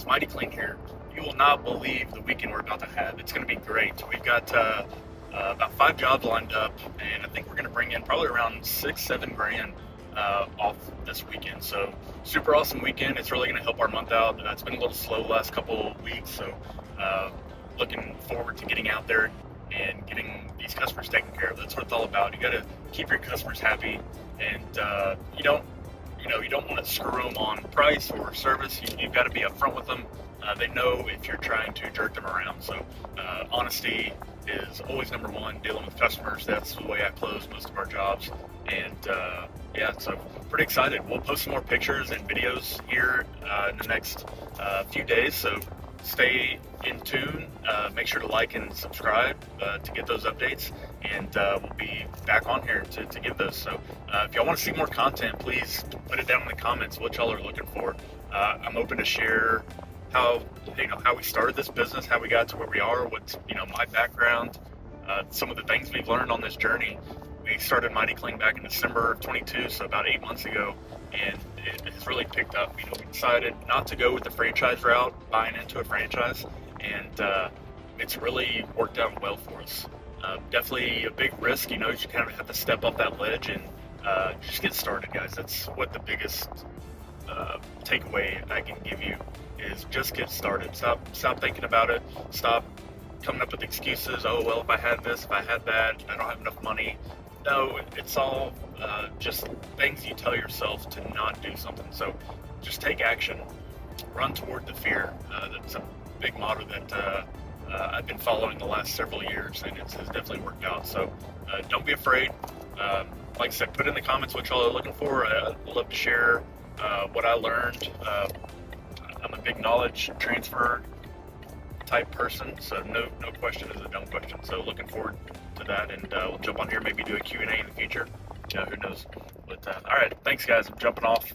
guys, Mighty Clean here. You will not believe the weekend we're about to have. It's going to be great. We've got about 5 jobs lined up, and I think we're going to bring in probably around 6-7 grand off this weekend. So super awesome weekend. It's really going to help our month out. It's been a little slow the last couple of weeks, so looking forward to getting out there and getting these customers taken care of. That's what it's all about. You got to keep your customers happy, and you don't want to screw them on price or service. You've got to be upfront with them. They know if you're trying to jerk them around. So honesty is always number one. Dealing with customers, that's the way I close most of our jobs. And yeah, so pretty excited. We'll post some more pictures and videos here in the next few days. So stay in tune. Make sure to like and subscribe to get those updates, and we'll be back on here to give those. So if y'all want to see more content, please put it down in the comments what y'all are looking for. I'm open to share how we started this business, how we got to where we are, what's my background, some of the things we've learned on this journey. We started Mighty Clean back in December of 22, so about 8 months ago, and it has really picked up. We decided not to go with the franchise route, buying into a franchise, and it's really worked out well for us. Definitely a big risk, you kind of have to step off that ledge and just get started, guys. That's what the biggest takeaway I can give you is just get started. Stop thinking about it. Stop coming up with excuses. Oh, well, if I had this, if I had that, I don't have enough money. No, it's all just things you tell yourself to not do something. So just take action. Run toward the fear. That's a big motto that I've been following the last several years, and it has definitely worked out. So don't be afraid. Like I said, put in the comments what y'all are looking for. I'd love to share what I learned. I'm a big knowledge transfer type person, so no question is a dumb question. So looking forward to that, and we'll jump on here, maybe do a Q&A in the future. Who knows? But all right, thanks guys. I'm jumping off.